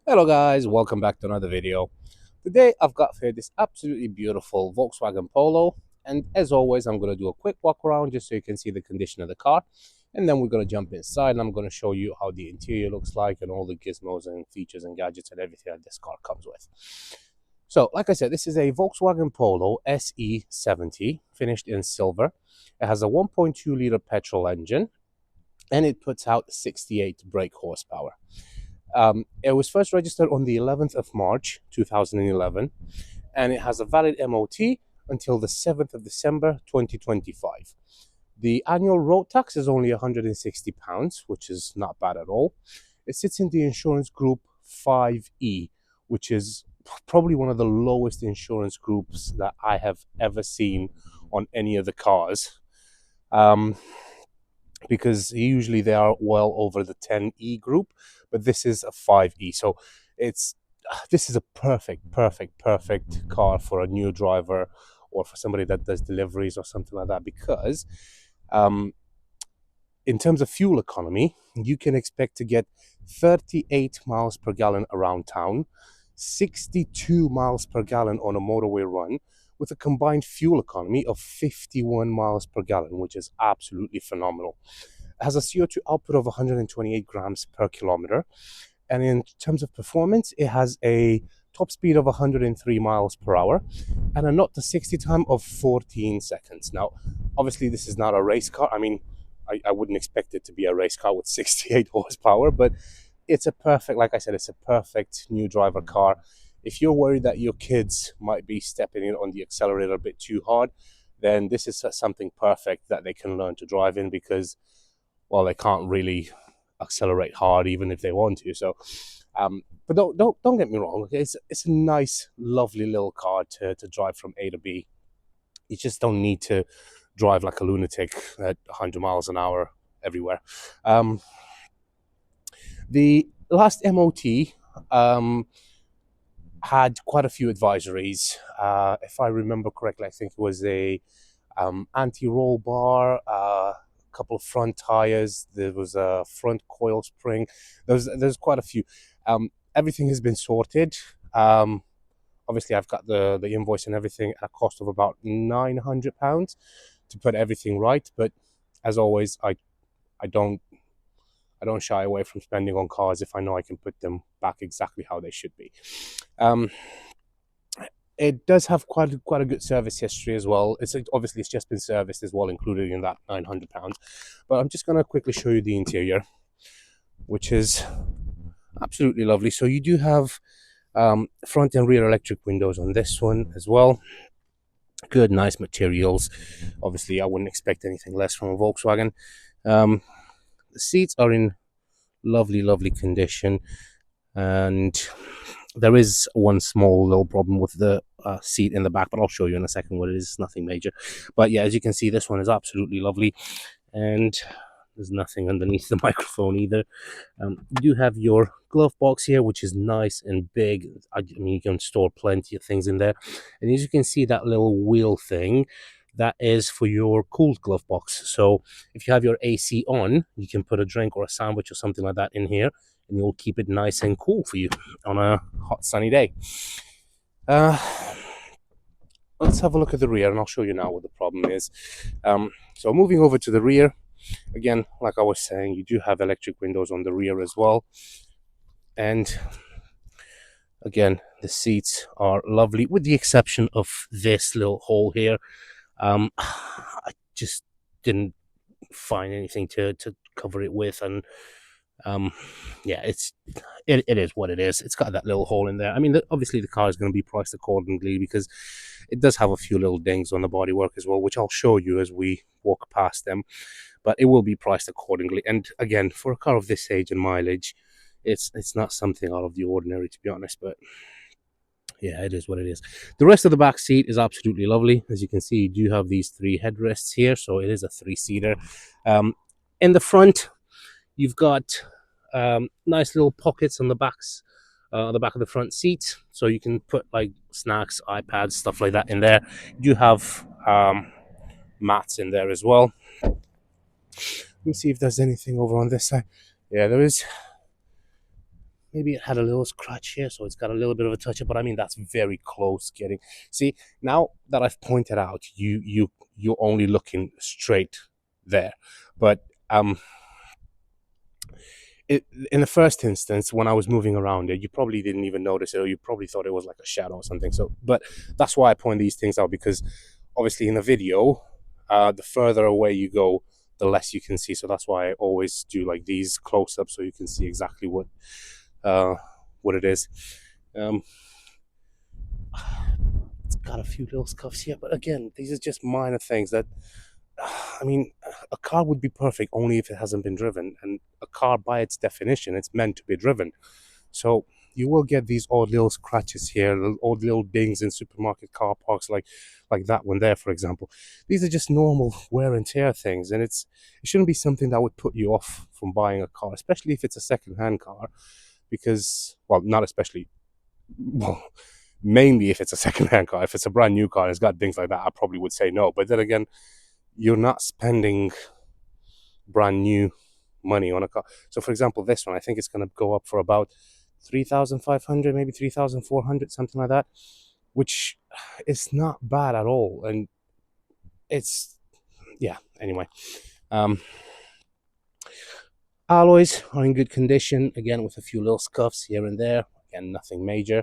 Hello guys, welcome back to another video. Today I've got here this absolutely beautiful Volkswagen Polo, and as always I'm going to do a quick walk around just so you can see the condition of the car, and then we're going to jump inside and I'm going to show you how the interior looks like and all the gizmos and features and gadgets and everything that this car comes with. So like I said, this is a Volkswagen Polo SE70 finished in silver. It has a 1.2 liter petrol engine and it puts out 68 brake horsepower. It was first registered on the 11th of March 2011, and it has a valid MOT until the 7th of December 2025. The annual road tax is only £160, which is not bad at all. It sits in the insurance group 5E, which is probably one of the lowest insurance groups that I have ever seen on any of the cars. Because usually they are well over the 10E group, but this is a 5E. So this is a perfect car for a new driver or for somebody that does deliveries or something like that, because in terms of fuel economy, you can expect to get 38 miles per gallon around town, 62 miles per gallon on a motorway run, with a combined fuel economy of 51 miles per gallon, which is absolutely phenomenal. It has a CO2 output of 128 grams per kilometer. And in terms of performance, it has a top speed of 103 miles per hour and a 0 to 60 time of 14 seconds. Now, obviously, this is not a race car. I mean, I wouldn't expect it to be a race car with 68 horsepower, but it's a perfect, like I said, it's a perfect new driver car. If you're worried that your kids might be stepping in on the accelerator a bit too hard, then this is something perfect that they can learn to drive in, because, well, they can't really accelerate hard even if they want to. So, but don't get me wrong. It's a nice, lovely little car to drive from A to B. You just don't need to drive like a lunatic at 100 miles an hour everywhere. The last MOT had quite a few advisories. If I remember correctly, I think it was a anti-roll bar, a couple of front tires. There was a front coil spring. There's quite a few. Everything has been sorted. Obviously, I've got the invoice and everything at a cost of about £900 to put everything right. But as always, I don't shy away from spending on cars if I know I can put them back exactly how they should be. It does have quite a good service history as well. Obviously it's just been serviced as well, included in that £900. But I'm just going to quickly show you the interior, which is absolutely lovely. So you do have front and rear electric windows on this one as well. Good, nice materials. Obviously, I wouldn't expect anything less from a Volkswagen. The seats are in lovely condition, and there is one small little problem with the seat in the back, but I'll show you in a second what it is. Nothing major, but yeah, as you can see, this one is absolutely lovely, and there's nothing underneath the microphone either. You do have your glove box here, which is nice and big. I mean, you can store plenty of things in there, and as you can see, that little wheel thing, that is for your cooled glove box. So if you have your AC on, you can put a drink or a sandwich or something like that in here, and you'll keep it nice and cool for you on a hot sunny day. Let's have a look at the rear, and I'll show you now what the problem is. So moving over to the rear, again, like I was saying, you do have electric windows on the rear as well. And again, the seats are lovely, with the exception of this little hole here. I just didn't find anything to cover it with, and yeah, it is what it is. It's got that little hole in there. I mean, obviously the car is going to be priced accordingly, because it does have a few little dings on the bodywork as well, which I'll show you as we walk past them, but it will be priced accordingly. And again, for a car of this age and mileage, it's not something out of the ordinary, to be honest, but yeah, it is what it is. The rest of the back seat is absolutely lovely. As you can see, you do have these three headrests here, so it is a three-seater. In the front, you've got nice little pockets on the backs, the back of the front seat, so you can put like snacks, iPads, stuff like that in there. You do have mats in there as well. Let me see if there's anything over on this side. Yeah, there is. maybe it had a little scratch here, so it's got a little bit of a touch up, but I mean that's very close getting. See, now that I've pointed out, you're only looking straight there, but in the first instance, when I was moving around it, you probably didn't even notice it, or you probably thought it was like a shadow or something. So, but that's why I point these things out, because obviously in the video, the further away you go, the less you can see. So that's why I always do like these close-ups, so you can see exactly what it is. It's got a few little scuffs here, but again, these are just minor things that, I mean, a car would be perfect only if it hasn't been driven, and a car, by its definition, it's meant to be driven. So you will get these odd little scratches here, odd little dings in supermarket car parks, like that one there, for example. These are just normal wear and tear things, and it shouldn't be something that would put you off from buying a car, especially if it's a second-hand car, because, well, not especially, well, mainly if it's a second-hand car. If it's a brand new car and it's got things like that, I probably would say no. But then again, you're not spending brand new money on a car. So for example, this one, I think it's going to go up for about 3,500, maybe 3,400, something like that, which is not bad at all. And it's, yeah, anyway. Alloys are in good condition, again with a few little scuffs here and there, again nothing major.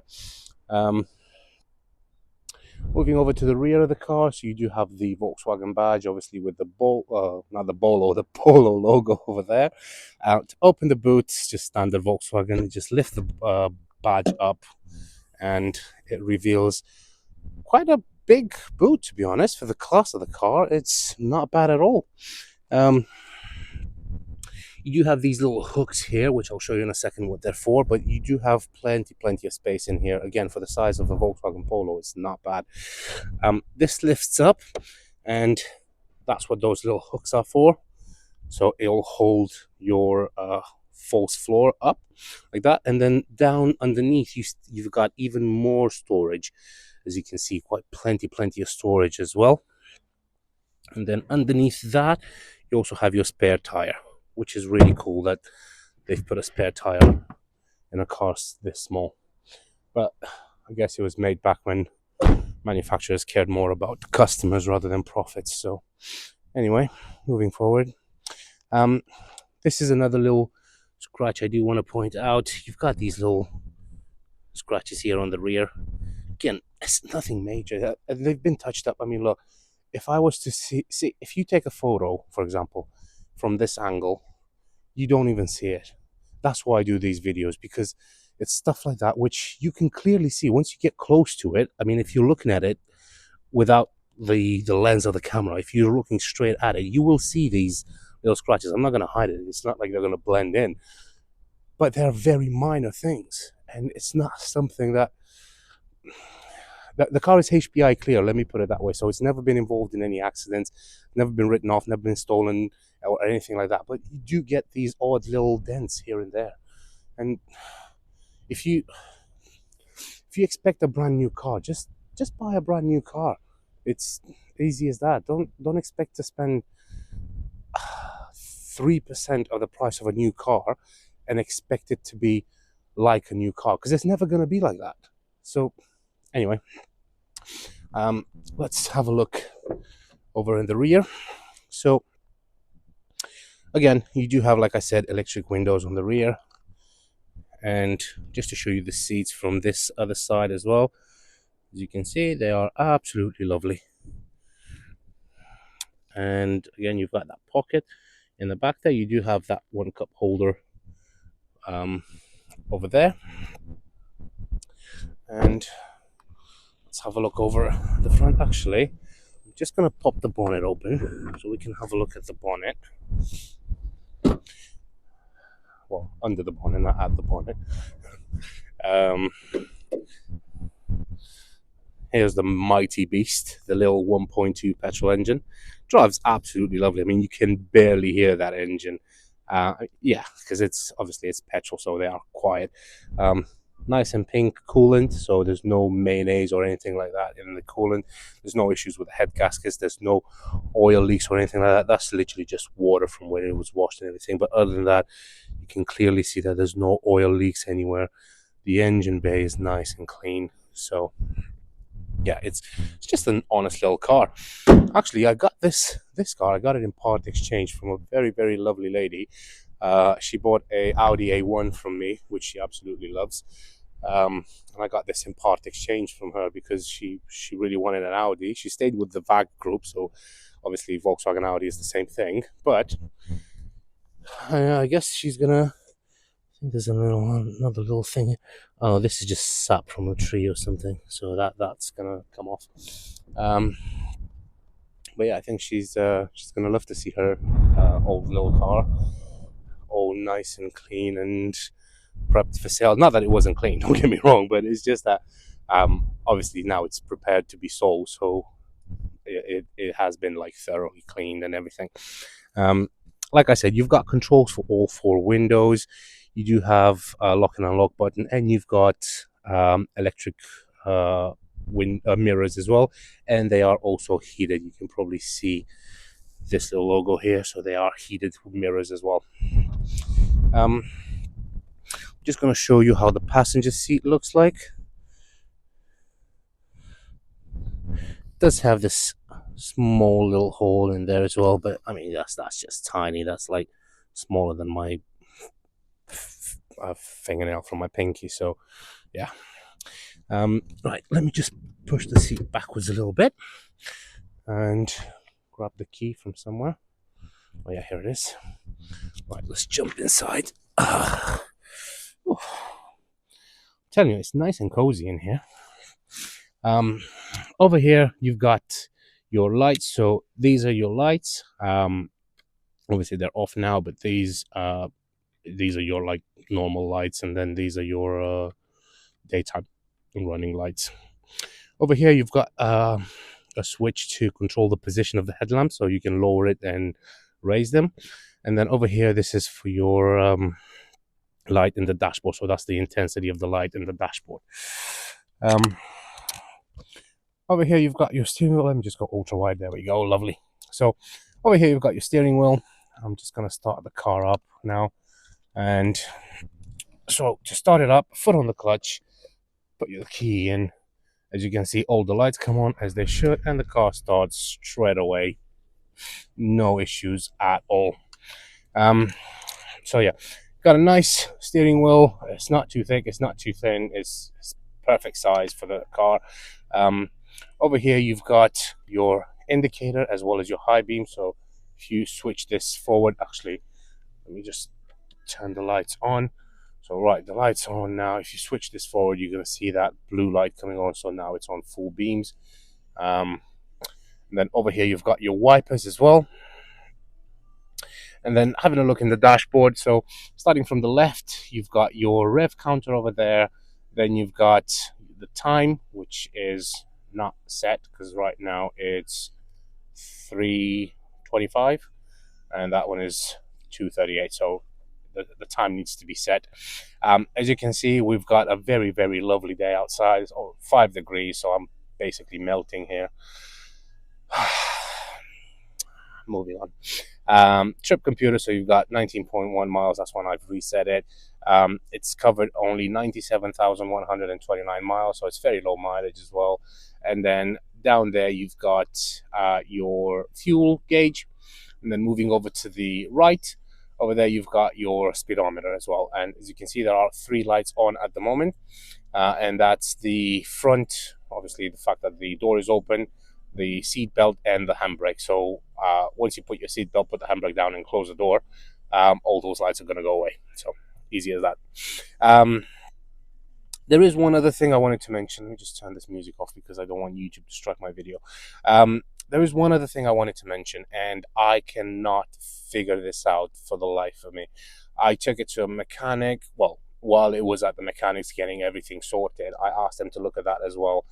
Moving over to the rear of the car, so you do have the Volkswagen badge, obviously with the the Polo logo over there. To open the boot, just standard Volkswagen, just lift the badge up, and it reveals quite a big boot, to be honest. For the class of the car, it's not bad at all. You do have these little hooks here, which I'll show you in a second what they're for, but you do have plenty of space in here. Again, for the size of a Volkswagen Polo, it's not bad. This lifts up, and that's what those little hooks are for. So it'll hold your false floor up like that, and then down underneath you've got even more storage. As you can see, quite plenty of storage as well. And then underneath that, you also have your spare tire, which is really cool that they've put a spare tire in a car this small. But I guess it was made back when manufacturers cared more about customers rather than profits. So anyway, moving forward. This is another little scratch I do want to point out. You've got these little scratches here on the rear. Again, it's nothing major. They've been touched up. I mean, look, if I was to see if you take a photo, for example, from this angle, you don't even see it. That's why I do these videos, because it's stuff like that which you can clearly see once you get close to it. I mean, if you're looking at it without the lens of the camera, if you're looking straight at it, you will see these little scratches. I'm not going to hide it. It's not like they're going to blend in, but they're very minor things, and it's not something that the car is HPI clear, let me put it that way. So it's never been involved in any accidents, never been written off, never been stolen or anything like that. But you do get these odd little dents here and there. And if you expect a brand new car, just buy a brand new car. It's easy as that. Don't expect to spend 3% of the price of a new car and expect it to be like a new car, because it's never going to be like that. So anyway, let's have a look over in the rear. So again, you do have, like I said, electric windows on the rear, and just to show you the seats from this other side as well, as you can see, they are absolutely lovely. And again, you've got that pocket in the back there. You do have that one cup holder over there. And let's have a look over the front. Actually, I'm just going to pop the bonnet open so we can have a look at the bonnet. Well, under the bonnet, not at the bonnet. Here's the mighty beast, the little 1.2 petrol engine. Drives absolutely lovely. I mean, you can barely hear that engine. Yeah, because it's petrol, so they are quiet. Nice and pink coolant, so there's no mayonnaise or anything like that in the coolant. There's no issues with the head gaskets. There's no oil leaks or anything like that. That's literally just water from where it was washed and everything. But other than that, you can clearly see that there's no oil leaks anywhere. The engine bay is nice and clean. So yeah, it's just an honest little car. Actually, I got this car. I got it in part exchange from a very lovely lady. She bought a Audi A1 from me, which she absolutely loves. And I got this in part exchange from her because she really wanted an Audi. She stayed with the VAG group, so obviously Volkswagen Audi is the same thing. But I guess she's gonna. I think there's another little thing. Oh, this is just sap from a tree or something, so that's gonna come off. Um, but yeah, I think she's gonna love to see her old little car, all nice and clean and prepped for sale. Not that it wasn't clean, don't get me wrong, but it's just that obviously now it's prepared to be sold, so it has been like thoroughly cleaned and everything. Um, like I said, you've got controls for all four windows. You do have a lock and unlock button, and you've got electric mirrors as well, and they are also heated. You can probably see this little logo here, so they are heated mirrors as well. Just going to show you how the passenger seat looks like. It does have this small little hole in there as well, but I mean that's just tiny. That's like smaller than my fingernail from my pinky. So yeah. Right, let me just push the seat backwards a little bit and grab the key from somewhere. Oh yeah, here it is. Right, let's jump inside. I'm telling you, it's nice and cozy in here. Over here you've got your lights. So these are your lights. Obviously they're off now, but these are your like normal lights, and then these are your daytime running lights. Over here you've got a switch to control the position of the headlamp, so you can lower it and raise them. And then over here, this is for your light in the dashboard, so that's the intensity of the light in the dashboard. Over here you've got your steering wheel. Let me just go ultra wide. There we go, lovely. So over here you've got your steering wheel. I'm just going to start the car up now. And so to start it up, foot on the clutch, put your key in. As you can see, all the lights come on as they should, and the car starts straight away. No issues at all. So yeah, got a nice steering wheel. It's not too thick, it's not too thin. It's perfect size for the car. Over here you've got your indicator as well as your high beam. So if you switch this forward, actually, let me just turn the lights on. So right, the light's on now. If you switch this forward, you're going to see that blue light coming on. So now it's on full beams. And then over here, you've got your wipers as well. And then having a look in the dashboard. So starting from the left, you've got your rev counter over there. Then you've got the time, which is not set because right now it's 3:25. And that one is 2:38. So the time needs to be set. As you can see, we've got a very lovely day outside. It's 5 degrees, so I'm basically melting here. Moving on. Trip computer, so you've got 19.1 miles. That's when I've reset it. It's covered only 97,129 miles, so it's very low mileage as well. And then down there you've got your fuel gauge. And then moving over to the right, over there you've got your speedometer as well. And as you can see, there are 3 lights on at the moment. And that's the front, obviously the fact that the door is open, the seat belt, and the handbrake. So once you put your seat belt, put the handbrake down and close the door, all those lights are going to go away. So easy as that. There is one other thing I wanted to mention. Let me just turn this music off because I don't want YouTube to strike my video. There is one other thing I wanted to mention, and I cannot figure this out for the life of me. I took it to a mechanic. Well, while it was at the mechanics getting everything sorted, I asked them to look at that as well.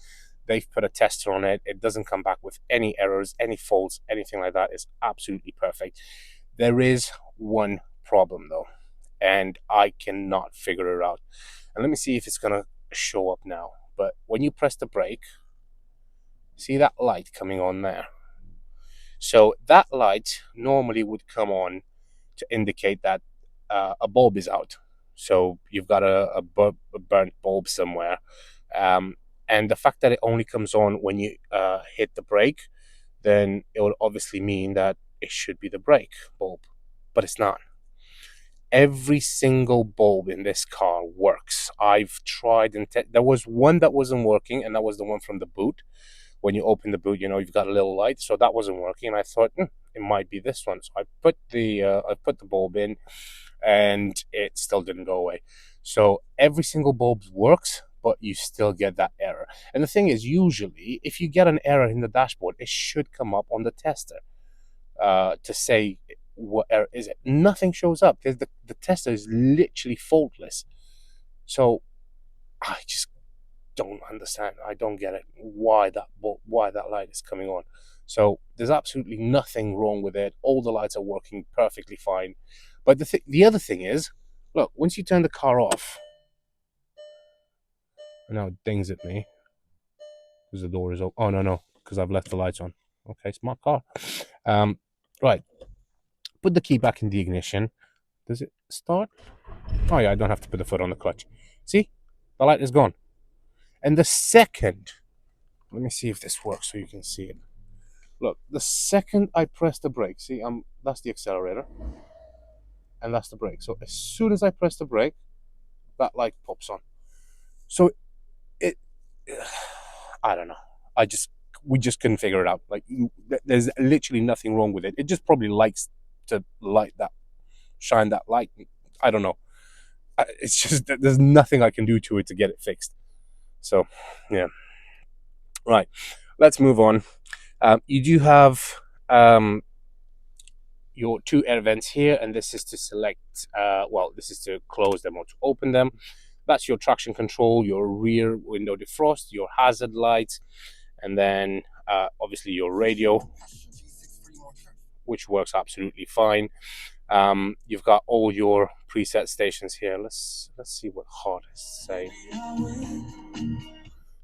They've put a tester on it. It doesn't come back with any errors, any faults, anything like that. It's absolutely perfect. There is one problem though, and I cannot figure it out. And let me see if it's going to show up now. But when you press the brake, see that light coming on there? So that light normally would come on to indicate that a bulb is out. So you've got a burnt bulb somewhere. Um, and the fact that it only comes on when you hit the brake, then it would obviously mean that it should be the brake bulb, but it's not. Every single bulb in this car works. I've tried and there was one that wasn't working, and that was the one from the boot. When you open the boot, you've got a little light, so that wasn't working. And I thought it might be this one, so I put the bulb in, and it still didn't go away. So every single bulb works, but you still get that error. And the thing is, usually, if you get an error in the dashboard, it should come up on the tester to say what error is it. Nothing shows up. The tester is literally faultless. So I just don't understand. I don't get it. Why that light is coming on? So there's absolutely nothing wrong with it. All the lights are working perfectly fine. But the other thing is, look, once you turn the car off, now it dings at me because the door is open. Oh no, because I've left the lights on. Okay, smart car. Right. Put the key back in the ignition. Does it start? Oh yeah, I don't have to put the foot on the clutch. See, the light is gone. And the second, let me see if this works so you can see it. Look, the second I press the brake, see, that's the accelerator, and that's the brake. So as soon as I press the brake, that light pops on. So it, I don't know. We just couldn't figure it out. Like, there's literally nothing wrong with it. It just probably likes to shine that light. I don't know. It's just that there's nothing I can do to it to get it fixed. So, yeah. Right. Let's move on. You do have your two air vents here, and this is to select, this is to close them or to open them. That's your traction control, your rear window defrost, your hazard lights, and then obviously your radio, which works absolutely fine. You've got all your preset stations here. Let's see what hard is saying.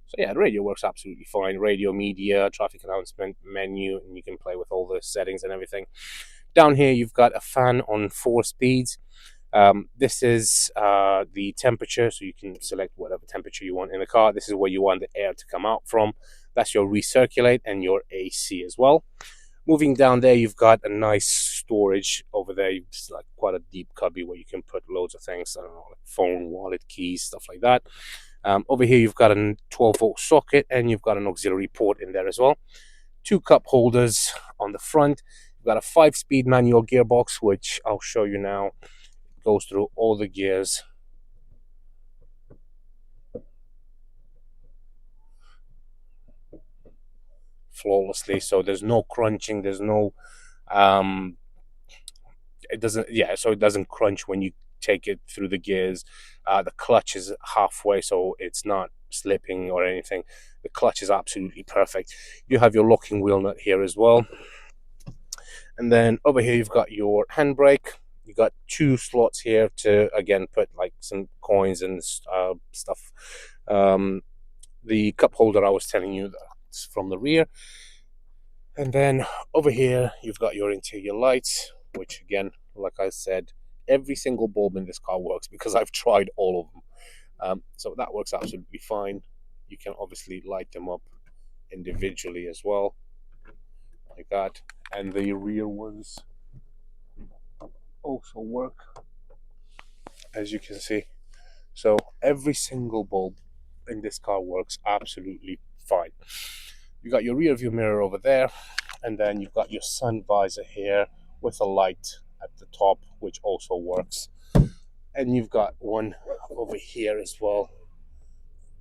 So yeah, the radio works absolutely fine. Radio, media, traffic announcement, menu, and you can play with all the settings and everything. Down here, you've got a fan on 4 speeds. This is the temperature, so you can select whatever temperature you want in the car. This is where you want the air to come out from. That's your recirculate and your AC as well. Moving down there, you've got a nice storage over there. It's like quite a deep cubby where you can put loads of things, I don't know, like phone, wallet, keys, stuff like that. Over here, you've got a 12-volt socket, and you've got an auxiliary port in there as well. 2 cup holders on the front. You've got a 5-speed manual gearbox, which I'll show you now. It goes through all the gears. Flawlessly, so there's no crunching, there's no it doesn't crunch when you take it through the gears. The clutch is halfway, so it's not slipping or anything. The clutch is absolutely perfect. You have your locking wheel nut here as well, and then over here you've got your handbrake. You've got 2 slots here to again put like some coins and stuff. The cup holder I was telling you, that's from the rear. And then over here you've got your interior lights, which again, like I said, every single bulb in this car works because I've tried all of them. So that works absolutely fine. You can obviously light them up individually as well, like that. And the rear ones also work, as you can see. So every single bulb in this car works absolutely fine. You got your rear view mirror over there, and then you've got your sun visor here with a light at the top, which also works. And you've got one over here as well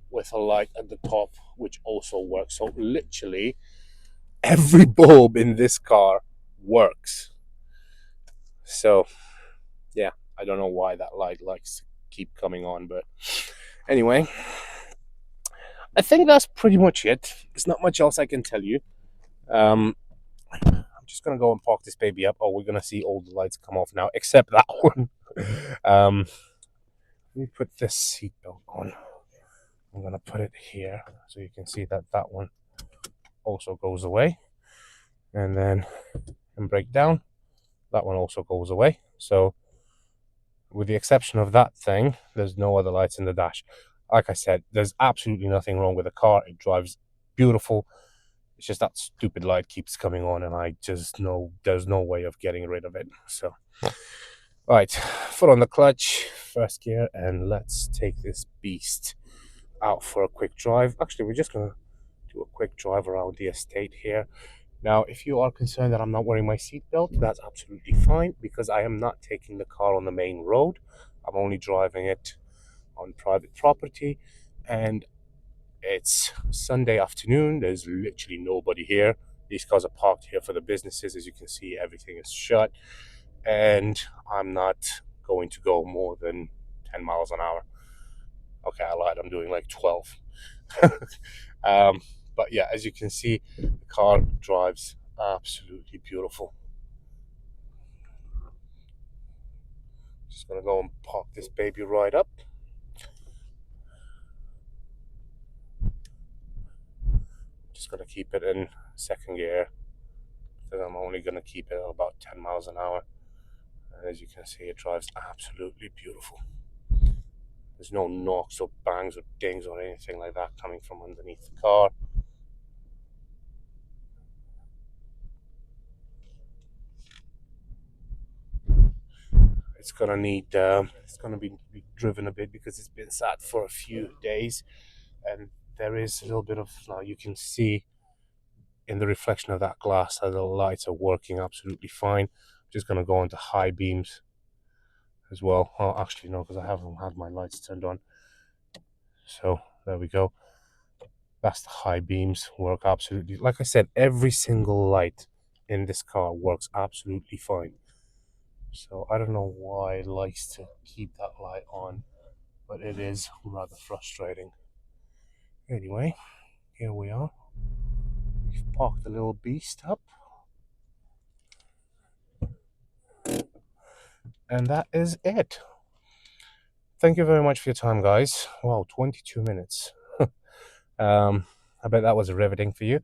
with a light at the top, which also works. So literally every bulb in this car works. So yeah, I don't know why that light likes to keep coming on, but anyway, I think that's pretty much it. There's not much else I can tell you. I'm just gonna go and park this baby up. Oh, we're gonna see all the lights come off now, except that one. Let me put this seatbelt on. I'm gonna put it here so you can see that that one also goes away, and then and break down. That one also goes away. So with the exception of that thing, there's no other lights in the dash. Like I said, there's absolutely nothing wrong with the car. It drives beautiful. It's just that stupid light keeps coming on, and I just know there's no way of getting rid of it. So, right, foot on the clutch, first gear, and let's take this beast out for a quick drive. Actually, we're just gonna do a quick drive around the estate here. Now, if you are concerned that I'm not wearing my seatbelt, that's absolutely fine because I am not taking the car on the main road. I'm only driving it on private property, and it's Sunday afternoon. There's literally nobody here. These cars are parked here for the businesses. As you can see, everything is shut, and I'm not going to go more than 10 miles an hour. Okay, I lied. I'm doing like 12. But yeah, as you can see, the car drives absolutely beautiful. Just gonna go and park this baby right up. Just gonna keep it in second gear because I'm only gonna keep it at about 10 miles an hour. And as you can see, it drives absolutely beautiful. There's no knocks or bangs or dings or anything like that coming from underneath the car. It's gonna need it's gonna be driven a bit because it's been sat for a few days, and there is a little bit of, now you can see in the reflection of that glass that the lights are working absolutely fine. I'm just gonna go into high beams as well. Oh, actually no, because I haven't had my lights turned on. So there we go. That's the high beams, work absolutely. Like I said, every single light in this car works absolutely fine. So I don't know why it likes to keep that light on, but it is rather frustrating. Anyway, here we are. We've parked the little beast up. And that is it. Thank you very much for your time, guys. Wow, 22 minutes. I bet that was riveting for you.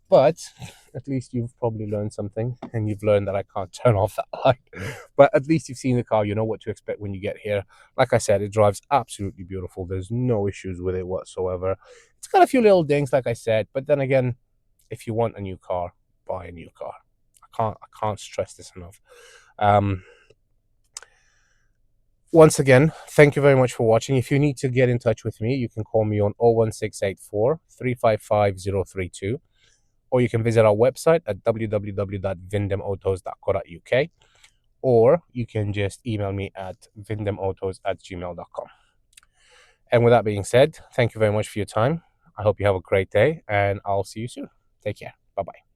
But at least you've probably learned something, and you've learned that I can't turn off that light. But at least you've seen the car, you know what to expect when you get here. Like I said, it drives absolutely beautiful. There's no issues with it whatsoever. It's got a few little dings, like I said, but then again, if you want a new car, buy a new car. I can't stress this enough. Once again, thank you very much for watching. If you need to get in touch with me, you can call me on 01684 355 032, or you can visit our website at www.vindemautos.co.uk, or you can just email me at vindemautos@gmail.com. And with that being said, thank you very much for your time. I hope you have a great day, and I'll see you soon. Take care. Bye-bye.